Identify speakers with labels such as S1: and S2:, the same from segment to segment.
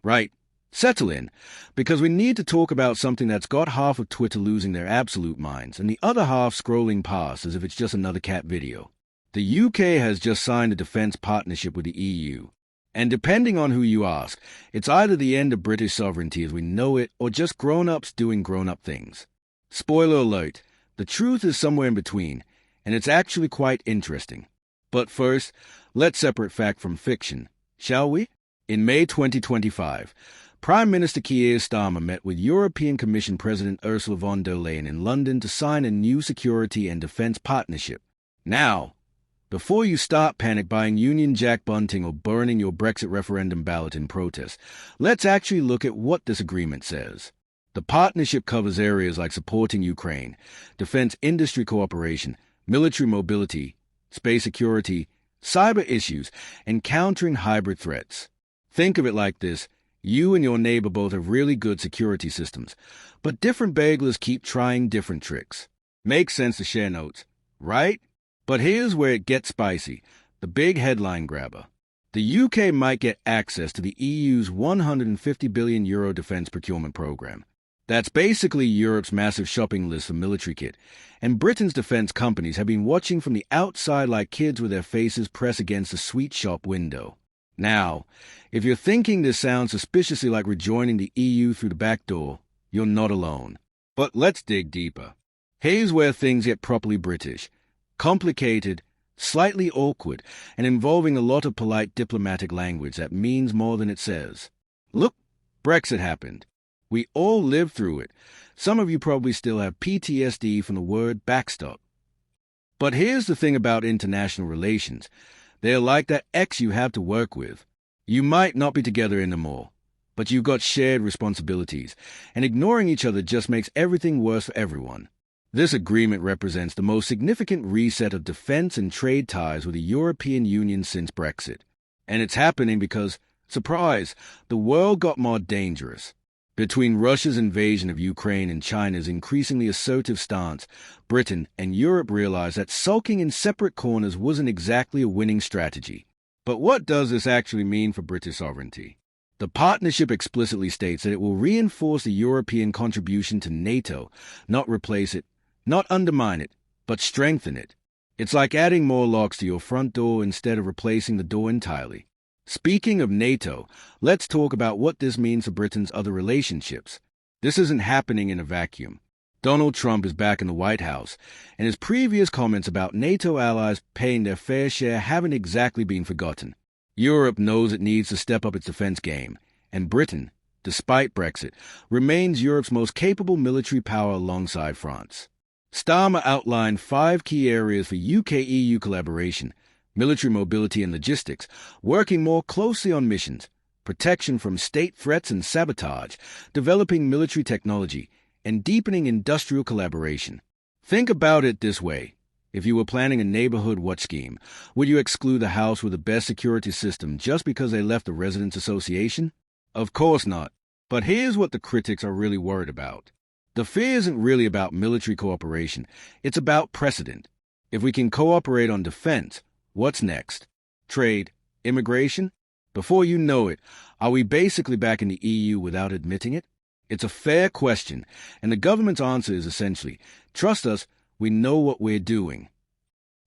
S1: Right. Settle in, because we need to talk about something that's got half of Twitter losing their absolute minds and the other half scrolling past as if it's just another cat video. The UK has just signed a defence partnership with the EU. And depending on who you ask, it's either the end of British sovereignty as we know it or just grown-ups doing grown-up things. Spoiler alert, the truth is somewhere in between, and it's actually quite interesting. But first, let's separate fact from fiction, shall we? In May 2025, Prime Minister Keir Starmer met with European Commission President Ursula von der Leyen in London to sign a new security and defence partnership. Now, before you start panic buying Union Jack Bunting or burning your Brexit referendum ballot in protest, let's actually look at what this agreement says. The partnership covers areas like supporting Ukraine, defense industry cooperation, military mobility, space security, cyber issues, and countering hybrid threats. Think of it like this. You and your neighbor both have really good security systems, but different bagglers keep trying different tricks. Makes sense to share notes, right? But here's where it gets spicy, the big headline grabber. The UK might get access to the EU's €150 billion defence procurement programme. That's basically Europe's massive shopping list of military kit, and Britain's defence companies have been watching from the outside like kids with their faces pressed against a sweet shop window. Now, if you're thinking this sounds suspiciously like rejoining the EU through the back door, you're not alone. But let's dig deeper. Here's where things get properly British. Complicated, slightly awkward, and involving a lot of polite diplomatic language that means more than it says. Look, Brexit happened. We all lived through it. Some of you probably still have PTSD from the word backstop. But here's the thing about international relations. They're like that ex you have to work with. You might not be together anymore, but you've got shared responsibilities, and ignoring each other just makes everything worse for everyone. This agreement represents the most significant reset of defense and trade ties with the European Union since Brexit. And it's happening because, surprise, the world got more dangerous. Between Russia's invasion of Ukraine and China's increasingly assertive stance, Britain and Europe realized that sulking in separate corners wasn't exactly a winning strategy. But what does this actually mean for British sovereignty? The partnership explicitly states that it will reinforce the European contribution to NATO, not replace it, not undermine it, but strengthen it. It's like adding more locks to your front door instead of replacing the door entirely. Speaking of NATO, let's talk about what this means for Britain's other relationships. This isn't happening in a vacuum. Donald Trump is back in the White House, and his previous comments about NATO allies paying their fair share haven't exactly been forgotten. Europe knows it needs to step up its defense game, and Britain, despite Brexit, remains Europe's most capable military power alongside France. Starmer outlined 5 key areas for UK-EU collaboration: military mobility and logistics, working more closely on missions, protection from state threats and sabotage, developing military technology, and deepening industrial collaboration. Think about it this way. If you were planning a neighborhood watch scheme, would you exclude the house with the best security system just because they left the residents' association? Of course not. But here's what the critics are really worried about. The fear isn't really about military cooperation. It's about precedent. If we can cooperate on defense, what's next? Trade? Immigration? Before you know it, are we basically back in the EU without admitting it? It's a fair question, and the government's answer is essentially, trust us, we know what we're doing.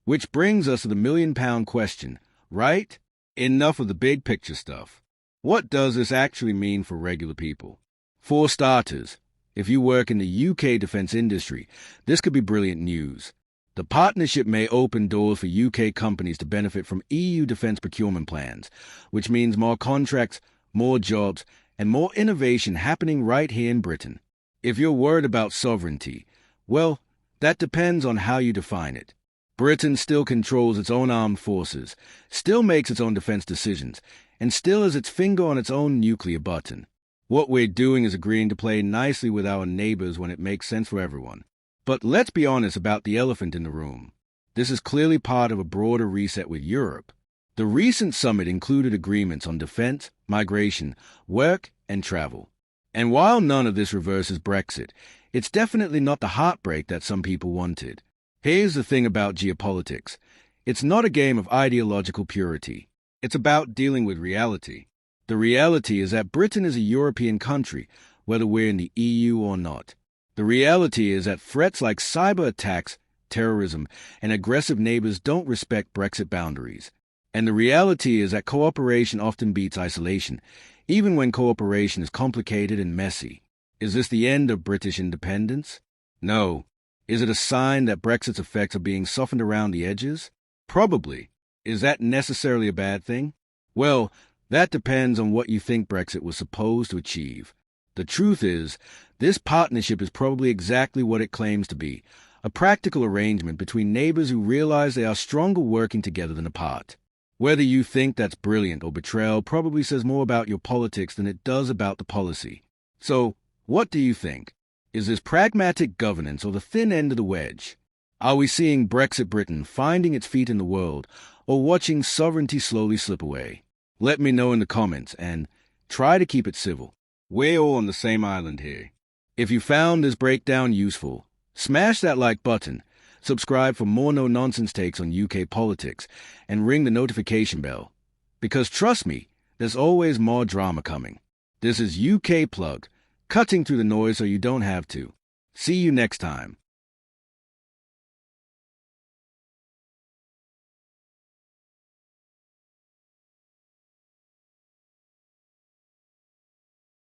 S1: Which brings us to the million-pound question, right? Enough of the big picture stuff. What does this actually mean for regular people? For starters, if you work in the UK defense industry, this could be brilliant news. The partnership may open doors for UK companies to benefit from EU defense procurement plans, which means more contracts, more jobs, and more innovation happening right here in Britain. If you're worried about sovereignty, well, that depends on how you define it. Britain still controls its own armed forces, still makes its own defense decisions, and still has its finger on its own nuclear button. What we're doing is agreeing to play nicely with our neighbors when it makes sense for everyone. But let's be honest about the elephant in the room. This is clearly part of a broader reset with Europe. The recent summit included agreements on defense, migration, work, and travel. And while none of this reverses Brexit, it's definitely not the heartbreak that some people wanted. Here's the thing about geopolitics. It's not a game of ideological purity. It's about dealing with reality. The reality is that Britain is a European country, whether we're in the EU or not. The reality is that threats like cyber attacks, terrorism, and aggressive neighbors don't respect Brexit boundaries. And the reality is that cooperation often beats isolation, even when cooperation is complicated and messy. Is this the end of British independence? No. Is it a sign that Brexit's effects are being softened around the edges? Probably. Is that necessarily a bad thing? Well, that depends on what you think Brexit was supposed to achieve. The truth is, this partnership is probably exactly what it claims to be, a practical arrangement between neighbors who realize they are stronger working together than apart. Whether you think that's brilliant or betrayal probably says more about your politics than it does about the policy. So, what do you think? Is this pragmatic governance or the thin end of the wedge? Are we seeing Brexit Britain finding its feet in the world, or watching sovereignty slowly slip away? Let me know in the comments, and try to keep it civil. We're all on the same island here. If you found this breakdown useful, smash that like button, subscribe for more no-nonsense takes on UK politics, and ring the notification bell. Because trust me, there's always more drama coming. This is UK Plug, cutting through the noise so you don't have to. See you next time.